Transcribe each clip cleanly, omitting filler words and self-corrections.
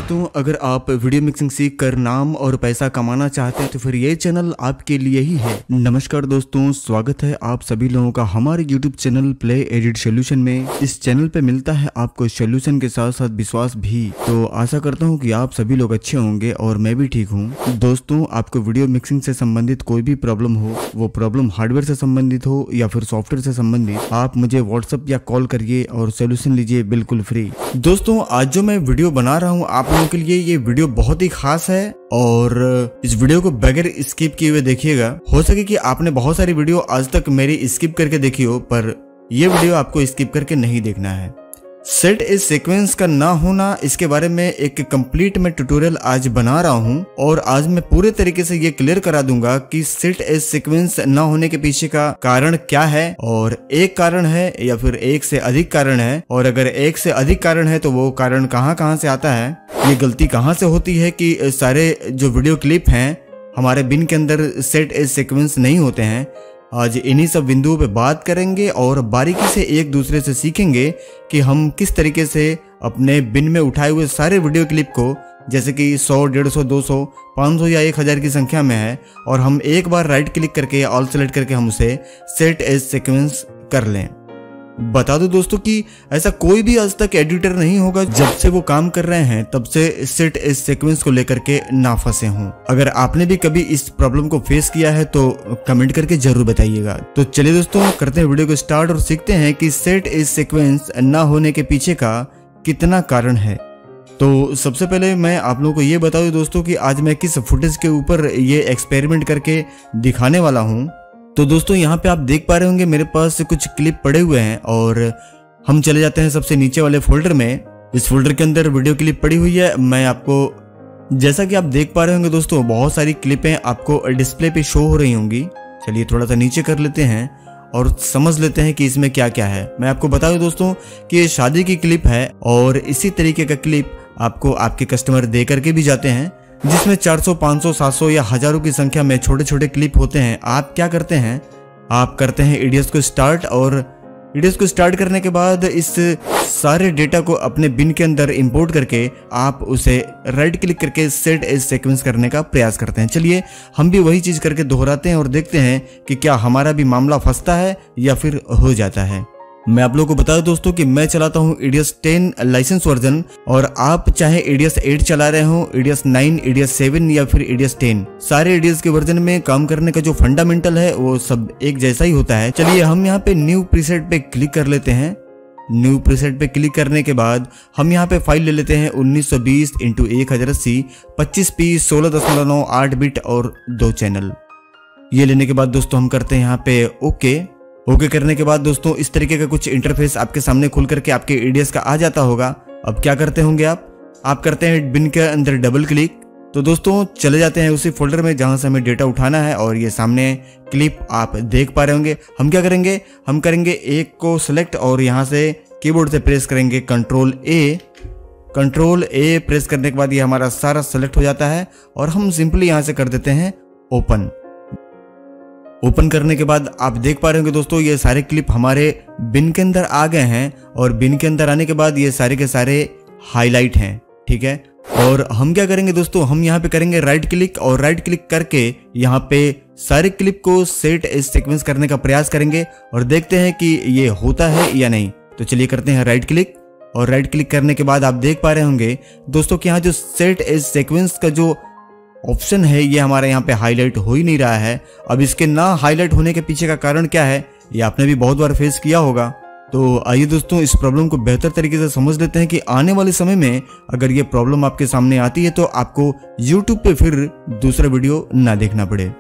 दोस्तों, अगर आप वीडियो मिक्सिंग सीख कर नाम और पैसा कमाना चाहते हैं तो फिर ये चैनल आपके लिए ही है। नमस्कार दोस्तों, स्वागत है आप सभी लोगों का हमारे YouTube channel play edit solution में। इस चैनल पे मिलता है आपको सोल्यूशन के साथ साथ विश्वास भी। तो आशा करता हूँ कि आप सभी लोग अच्छे होंगे और मैं भी ठीक हूँ। दोस्तों, आपको वीडियो मिक्सिंग से संबंधित कोई भी प्रॉब्लम हो, वो प्रॉब्लम हार्डवेयर से संबंधित हो या फिर सॉफ्टवेयर से संबंधित, आप मुझे व्हाट्सएप या कॉल करिए और सोल्यूशन लीजिए बिल्कुल फ्री। दोस्तों, आज जो मैं वीडियो बना रहा हूँ आप लोगों के लिए, ये वीडियो बहुत ही खास है और इस वीडियो को बगैर स्किप किए हुए देखिएगा। हो सके कि आपने बहुत सारी वीडियो आज तक मेरी स्किप करके देखी हो, पर ये वीडियो आपको स्किप करके नहीं देखना है। सेट एज सीक्वेंस का ना होना, इसके बारे में एक कंप्लीट मैं ट्यूटोरियल आज बना रहा हूं और आज मैं पूरे तरीके से ये क्लियर करा दूंगा कि सेट एज सीक्वेंस ना होने के पीछे का कारण क्या है, और एक कारण है या फिर एक से अधिक कारण है, और अगर एक से अधिक कारण है तो वो कारण कहां से आता है, ये गलती कहां से होती है कि सारे जो वीडियो क्लिप हैं हमारे बिन के अंदर सेट एज सीक्वेंस नहीं होते हैं। आज इन्हीं सब बिंदुओं पे बात करेंगे और बारीकी से एक दूसरे से सीखेंगे कि हम किस तरीके से अपने बिन में उठाए हुए सारे वीडियो क्लिप को, जैसे कि 100, 150, 200, 500 या 1000 की संख्या में है, और हम एक बार राइट क्लिक करके ऑल सेलेक्ट करके हम उसे सेट एज सीक्वेंस कर लें। बता दो दोस्तों कि ऐसा कोई भी आज तक एडिटर नहीं होगा जब से वो काम कर रहे हैं तब से सेट एज सीक्वेंस को लेकर के ना फंसे हों। अगर आपने भी कभी इस प्रॉब्लम को फेस किया है तो कमेंट करके जरूर बताइएगा। तो चलिए दोस्तों, करते हैं वीडियो को स्टार्ट और सीखते हैं कि सेट एज सीक्वेंस ना होने के पीछे का कितना कारण है। तो सबसे पहले मैं आप लोगों को ये बता दूं दोस्तों कि आज मैं किस फुटेज के ऊपर ये एक्सपेरिमेंट करके दिखाने वाला हूँ। तो दोस्तों, यहाँ पे आप देख पा रहे होंगे मेरे पास कुछ क्लिप पड़े हुए हैं और हम चले जाते हैं सबसे नीचे वाले फोल्डर में। इस फोल्डर के अंदर वीडियो क्लिप पड़ी हुई है। मैं आपको, जैसा कि आप देख पा रहे होंगे दोस्तों, बहुत सारी क्लिपें आपको डिस्प्ले पे शो हो रही होंगी। चलिए थोड़ा सा नीचे कर लेते हैं और समझ लेते हैं कि इसमें क्या क्या है। मैं आपको बता दूं दोस्तों कि ये शादी की क्लिप है और इसी तरीके का क्लिप आपको आपके कस्टमर दे करके भी जाते हैं, जिसमें 400, 500, 700 या हजारों की संख्या में छोटे छोटे क्लिप होते हैं। आप क्या करते हैं, आप करते हैं एडीएस को स्टार्ट, और एडीएस को स्टार्ट करने के बाद इस सारे डेटा को अपने बिन के अंदर इंपोर्ट करके आप उसे राइट क्लिक करके सेट एज सीक्वेंस करने का प्रयास करते हैं। चलिए हम भी वही चीज करके दोहराते हैं और देखते हैं कि क्या हमारा भी मामला फंसता है या फिर हो जाता है। मैं आप लोगों को बता दूं दोस्तों कि मैं चलाता हूं एडीएस 10 लाइसेंस वर्जन, और आप चाहे एडीएस 8 चला रहे हो, एडीएस 9, एडीएस 7 या फिर एडीएस 10, सारे एडीएस के वर्जन में काम करने का जो फंडामेंटल है वो सब एक जैसा ही होता है। चलिए हम यहाँ पे न्यू प्रीसेट पे क्लिक कर लेते हैं। न्यू प्रीसेट पे क्लिक करने के बाद हम यहाँ पे फाइल ले लेते हैं 1920 × 1080 25p 16.9 8 बिट और 2 चैनल। ये लेने के बाद दोस्तों हम करते हैं यहाँ पे ओके करने के बाद दोस्तों इस तरीके का कुछ इंटरफेस आपके सामने खुल करके आपके एडीएस का आ जाता होगा। अब क्या करते होंगे आप करते हैं बिन के अंदर डबल क्लिक। तो दोस्तों चले जाते हैं उसी फोल्डर में जहां से हमें डेटा उठाना है, और ये सामने क्लिप आप देख पा रहे होंगे। हम क्या करेंगे, हम करेंगे एक को सिलेक्ट और यहाँ से कीबोर्ड से प्रेस करेंगे कंट्रोल ए प्रेस करने के बाद ये हमारा सारा सेलेक्ट हो जाता है, और हम सिंपली यहाँ से कर देते हैं ओपन करने के बाद आप देख पा रहे होंगे दोस्तों ये सारे क्लिप हमारे बिन के अंदर आ गए हैं, और बिन के अंदर आने के बाद ये सारे के सारे हाईलाइट हैं, ठीक है। और हम क्या करेंगे दोस्तों, हम यहाँ पे करेंगे राइट क्लिक, और राइट क्लिक करके यहाँ पे सारे क्लिप को सेट एज सीक्वेंस करने का प्रयास करेंगे और देखते हैं कि ये होता है या नहीं। तो चलिए करते हैं राइट क्लिक, और राइट क्लिक करने के बाद आप देख पा रहे होंगे दोस्तों कि यहाँ जो सेट एज सीक्वेंस का जो ऑप्शन है ये हमारे यहाँ पे हाईलाइट हो ही नहीं रहा है। अब इसके ना हाईलाइट होने के पीछे का कारण क्या है, ये आपने भी बहुत बार फेस किया होगा। तो आइए दोस्तों इस प्रॉब्लम को बेहतर तरीके से समझ लेते हैं कि आने वाले समय में अगर ये प्रॉब्लम आपके सामने आती है तो आपको YouTube पे फिर दूसरा वीडियो ना देखना पड़े।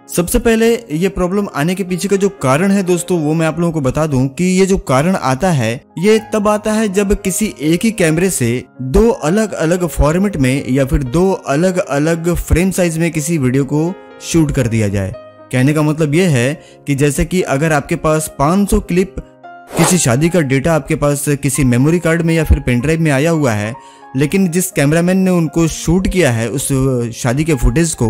सबसे पहले ये प्रॉब्लम आने के पीछे का जो कारण है दोस्तों वो मैं आप लोगों को बता दूं कि ये जो कारण आता है ये तब आता है जब किसी एक ही कैमरे से 2 अलग अलग फॉर्मेट में या फिर 2 अलग अलग फ्रेम साइज में किसी वीडियो को शूट कर दिया जाए। कहने का मतलब ये है कि जैसे कि अगर आपके पास 500 क्लिप किसी शादी का डेटा आपके पास किसी मेमोरी कार्ड में या फिर पेन ड्राइव में आया हुआ है, लेकिन जिस कैमरामैन ने उनको शूट किया है उस शादी के फुटेज को,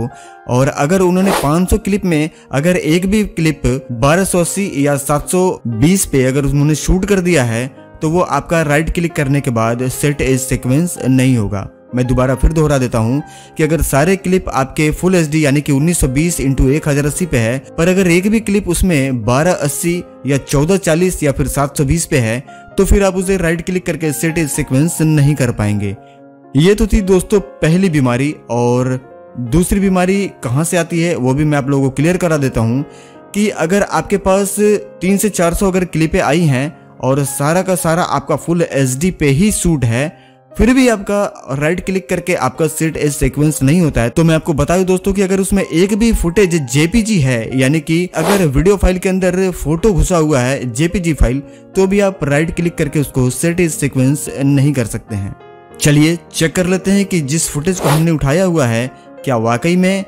और अगर उन्होंने 500 क्लिप में अगर एक भी क्लिप 1280 या 720 पे अगर उन्होंने शूट कर दिया है तो वो आपका राइट क्लिक करने के बाद सेट एज सीक्वेंस नहीं होगा। मैं दोबारा फिर दोहरा देता हूं कि अगर सारे क्लिप आपके फुल एचडी यानी कि 1920 × 1080 पे है, पर अगर एक भी क्लिप उसमें 1280 या 1440 या फिर 720 पे है, तो फिर आप उसे राइट क्लिक करके सेट एज सीक्वेंस नहीं कर पाएंगे। ये तो थी दोस्तों पहली बीमारी। और दूसरी बीमारी कहां से आती है वो भी मैं आप लोगों को क्लियर करा देता हूं कि अगर आपके पास 300 से 400 अगर क्लिपें आई हैं और सारा का सारा आपका फुल एचडी पे ही शूट है, फिर भी आपका राइट क्लिक करके आपका सेट एज सीक्वेंस नहीं होता है, तो मैं आपको बता दूं दोस्तों कि अगर उसमें एक भी फुटेज जेपीजी है, यानी कि अगर वीडियो फाइल के अंदर फोटो घुसा हुआ है जेपीजी फाइल, तो भी आप राइट क्लिक करके उसको सेट एज सीक्वेंस नहीं कर सकते हैं। चलिए चेक कर लेते हैं कि जिस फुटेज को हमने उठाया हुआ है क्या वाकई में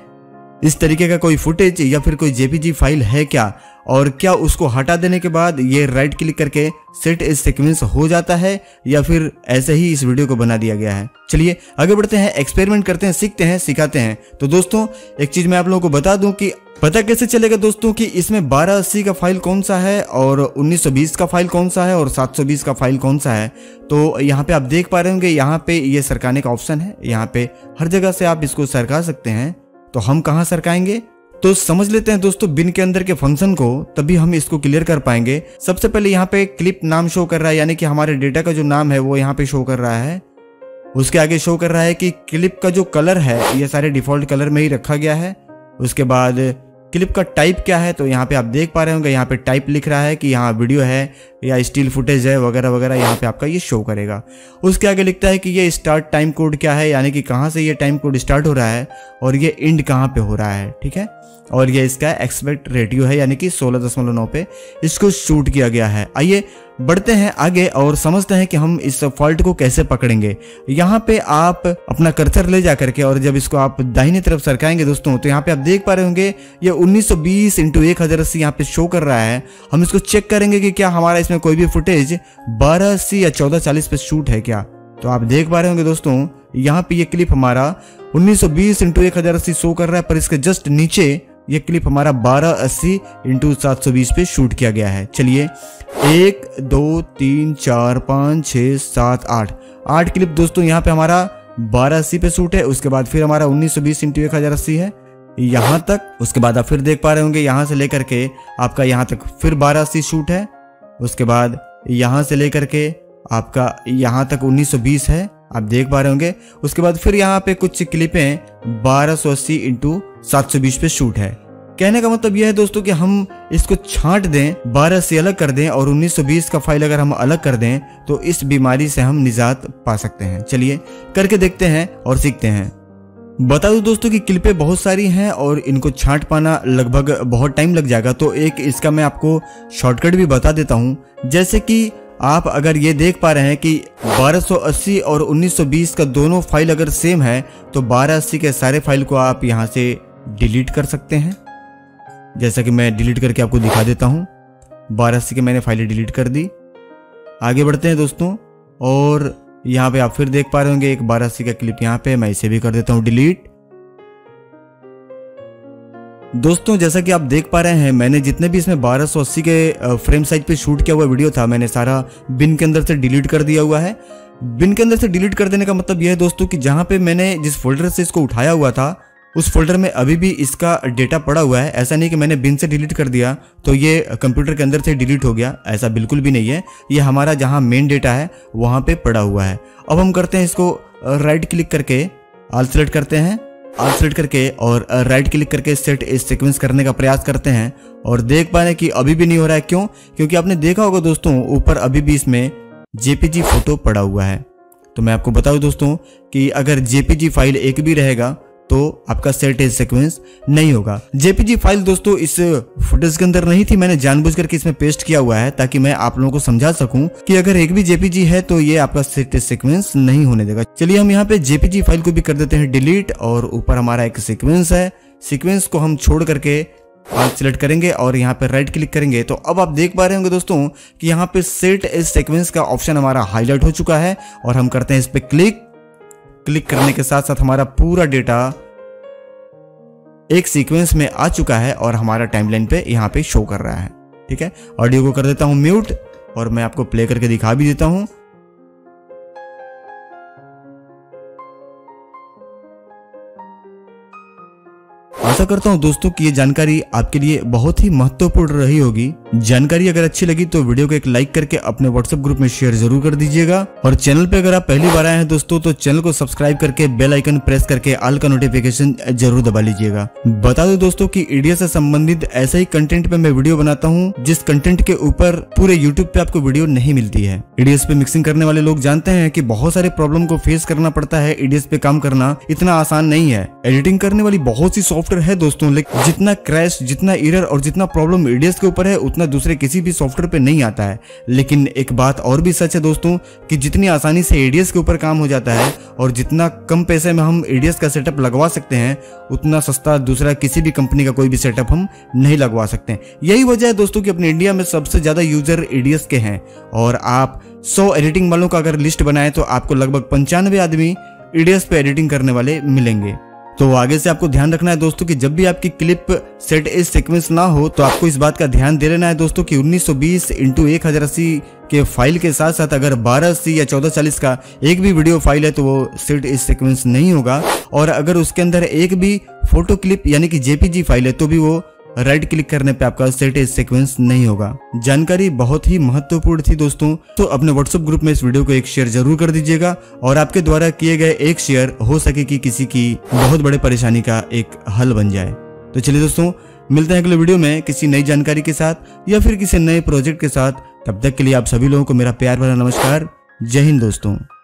इस तरीके का कोई फुटेज या फिर कोई जेपीजी फाइल है क्या, और क्या उसको हटा देने के बाद ये राइट क्लिक करके सेट एज सीक्वेंस हो जाता है या फिर ऐसे ही इस वीडियो को बना दिया गया है। चलिए आगे बढ़ते हैं, एक्सपेरिमेंट करते हैं, सीखते हैं, सिखाते हैं। तो दोस्तों एक चीज मैं आप लोगों को बता दूं कि पता कैसे चलेगा दोस्तों कि इसमें 1280 का फाइल कौन सा है और 1920 का फाइल कौन सा है और 720 का फाइल कौन सा है। तो यहाँ पे आप देख पा रहे होंगे, यहाँ पे ये सरकाने का ऑप्शन है, यहाँ पे हर जगह से आप इसको सरका सकते हैं। तो हम कहाँ सरकाएंगे, तो समझ लेते हैं दोस्तों बिन के अंदर के फंक्शन को, तभी हम इसको क्लियर कर पाएंगे। सबसे पहले यहाँ पे क्लिप नाम शो कर रहा है, यानी कि हमारे डेटा का जो नाम है वो यहाँ पे शो कर रहा है। उसके आगे शो कर रहा है कि क्लिप का जो कलर है ये सारे डिफॉल्ट कलर में ही रखा गया है। उसके बाद क्लिप का टाइप क्या है, तो यहाँ पे आप देख पा रहे होंगे, यहाँ पे टाइप लिख रहा है कि यहाँ वीडियो है या स्टिल फुटेज है वगैरह वगैरह, यहाँ पे आपका ये शो करेगा। उसके आगे लिखता है कि ये स्टार्ट टाइम कोड क्या है, यानी कि कहाँ से ये टाइम कोड स्टार्ट हो रहा है और ये एंड कहाँ पे हो रहा है, ठीक है। और ये इसका एक्सपेक्ट रेटियो है, यानी कि 16.9 पे इसको शूट किया गया है। आइए बढ़ते हैं आगे और समझते हैं कि हम इस फॉल्ट को कैसे पकड़ेंगे। यहाँ पे आप अपना कर्सर ले जा करके और जब इसको आप दाहिनी तरफ सरकाएंगे दोस्तों, तो यहाँ पे आप देख पा रहे होंगे ये 1920 × 1080 यहाँ पे शो कर रहा है। हम इसको चेक करेंगे कि क्या हमारा इसमें कोई भी फुटेज 1280 या 1440 पे शूट है क्या। तो आप देख पा रहे होंगे दोस्तों, यहाँ पे ये क्लिप हमारा 1920 × 1080 शो कर रहा है, पर इसके जस्ट नीचे ये क्लिप हमारा 1280 × 720 पे शूट किया गया है। चलिए 1 2 3 4 5 6 7 8 क्लिप दोस्तों यहाँ पे हमारा 1280 पे शूट है। उसके बाद फिर हमारा 1920 × 1080 है यहाँ तक। उसके बाद आप फिर देख पा रहे होंगे यहाँ से लेकर के आपका यहाँ तक फिर 1280 शूट है। उसके बाद यहाँ से लेकर के आपका यहाँ तक 1920 है, आप देख पा रहे होंगे। उसके बाद फिर यहाँ पे कुछ क्लिपें 1280 × 720 पे शूट है। कहने का मतलब यह है दोस्तों कि हम इसको छांट दें, 12 से अलग कर दें और 1920 का फाइल अगर हम अलग कर दें तो इस बीमारी से हम निजात पा सकते हैं। चलिए करके देखते हैं और सीखते हैं। बता दूं दोस्तों कि क्लिपें बहुत सारी हैं और इनको छांट पाना लगभग बहुत टाइम लग जाएगा, तो एक इसका मैं आपको शॉर्टकट भी बता देता हूं। जैसे कि आप अगर ये देख पा रहे हैं कि 1280 और 1920 का दोनों फाइल अगर सेम है, तो 1280 के सारे फाइल को आप यहाँ से डिलीट कर सकते हैं। जैसा कि मैं डिलीट करके आपको दिखा देता हूँ। 1280 के मैंने फाइलें डिलीट कर दी। आगे बढ़ते हैं दोस्तों, और यहाँ पे आप फिर देख पा रहे होंगे एक 1280 का क्लिप यहाँ पे, मैं इसे भी कर देता हूँ डिलीट। दोस्तों जैसा कि आप देख पा रहे हैं, मैंने जितने भी इसमें 1280 के फ्रेम साइज पे शूट किया हुआ वीडियो था, मैंने सारा बिन के अंदर से डिलीट कर दिया हुआ है। बिन के अंदर से डिलीट कर देने का मतलब यह है दोस्तों कि जहां पे मैंने जिस फोल्डर से इसको उठाया हुआ था उस फोल्डर में अभी भी इसका डेटा पड़ा हुआ है। ऐसा नहीं कि मैंने बिन से डिलीट कर दिया तो ये कंप्यूटर के अंदर से डिलीट हो गया, ऐसा बिल्कुल भी नहीं है। ये हमारा जहाँ मेन डेटा है वहाँ पे पड़ा हुआ है। अब हम करते हैं इसको राइट क्लिक करके ऑल सेलेक्ट करते हैं, ऑल सेलेक्ट करके और राइट क्लिक करके सेट एज सीक्वेंस करने का प्रयास करते हैं और देख पा रहे हैं कि अभी भी नहीं हो रहा है। क्यों? क्योंकि आपने देखा होगा दोस्तों ऊपर अभी भी इसमें जेपीजी फोटो पड़ा हुआ है। तो मैं आपको बताऊं दोस्तों कि अगर जेपीजी फाइल एक भी रहेगा तो आपका सेट एज सीक्वेंस नहीं होगा। जेपीजी फाइल दोस्तों इस फुटेज के अंदर नहीं थी, मैंने जानबूझकर के इसमें पेस्ट किया हुआ है ताकि मैं आप लोगों को समझा सकूं कि अगर एक भी जेपीजी है तो ये आपका सेट एज सीक्वेंस नहीं होने देगा। चलिए हम यहाँ पे जेपीजी फाइल को भी कर देते हैं डिलीट और ऊपर हमारा एक सीक्वेंस है, सीक्वेंस को हम छोड़ करके ऑल सिलेक्ट करेंगे और यहाँ पे राइट क्लिक करेंगे। तो अब आप देख पा रहे होंगे दोस्तों कि यहाँ पे सेट एज सीक्वेंस का ऑप्शन हमारा हाईलाइट हो चुका है और हम करते हैं इस पे क्लिक। क्लिक करने के साथ साथ हमारा पूरा डेटा एक सीक्वेंस में आ चुका है और हमारा टाइमलाइन पे यहाँ पे शो कर रहा है। ठीक है, ऑडियो को कर देता हूं म्यूट और मैं आपको प्ले करके दिखा भी देता हूं। आशा करता हूँ दोस्तों कि ये जानकारी आपके लिए बहुत ही महत्वपूर्ण रही होगी। जानकारी अगर अच्छी लगी तो वीडियो को एक लाइक करके अपने व्हाट्सएप ग्रुप में शेयर जरूर कर दीजिएगा। और चैनल पे अगर आप पहली बार आए हैं दोस्तों तो चैनल को सब्सक्राइब करके बेल आइकन प्रेस करके ऑल का नोटिफिकेशन जरूर दबा लीजिएगा। बता दो दोस्तों कि ईडीएस से संबंधित ऐसा ही कंटेंट पे मैं वीडियो बनाता हूँ जिस कंटेंट के ऊपर पूरे यूट्यूब पे आपको वीडियो नहीं मिलती है। ईडीएस पे मिक्सिंग करने वाले लोग जानते हैं कि बहुत सारे प्रॉब्लम को फेस करना पड़ता है। ईडीएस पे काम करना इतना आसान नहीं है। एडिटिंग करने वाली बहुत सी सॉफ्टवेयर है दोस्तों, लेकिन जितना क्रैश, जितना एरर और जितना प्रॉब्लम ईडीएस के ऊपर है उतना दूसरे किसी भी सॉफ्टवेयर पे नहीं आता है। लेकिन एक बात और भी सच है दोस्तों कि जितनी आसानी से ईडीएस के ऊपर काम हो जाता है और जितना कम पैसे में हम ईडीएस का सेटअप लगवा सकते हैं उतना सस्ता दूसरा किसी भी कंपनी का कोई भी सेटअप हम नहीं लगवा सकते। यही वजह है दोस्तों कि अपने इंडिया में सबसे ज्यादा यूजर ईडीएस के हैं। और आप 100 एडिटिंग वालों का अगर लिस्ट बनाए तो आपको लगभग 95 आदमी ईडीएस पे एडिटिंग करने वाले मिलेंगे। तो आगे से आपको ध्यान रखना है दोस्तों कि जब भी आपकी क्लिप सेट एज सीक्वेंस ना हो तो आपको इस बात का ध्यान दे लेना है दोस्तों कि 1920x1080 के फाइल के साथ साथ अगर 1280 या 1440 का एक भी वीडियो फाइल है तो वो सेट एज सीक्वेंस नहीं होगा। और अगर उसके अंदर एक भी फोटो क्लिप यानी कि जेपीजी फाइल है तो भी वो राइट क्लिक करने पे आपका सेट एज सीक्वेंस नहीं होगा। जानकारी बहुत ही महत्वपूर्ण थी दोस्तों, तो अपने व्हाट्सएप ग्रुप में इस वीडियो को एक शेयर जरूर कर दीजिएगा और आपके द्वारा किए गए एक शेयर हो सके कि किसी की बहुत बड़े परेशानी का एक हल बन जाए। तो चलिए दोस्तों, मिलते हैं अगले वीडियो में किसी नई जानकारी के साथ या फिर किसी नए प्रोजेक्ट के साथ। तब तक के लिए आप सभी लोगों को मेरा प्यार भरा नमस्कार। जय हिंद दोस्तों।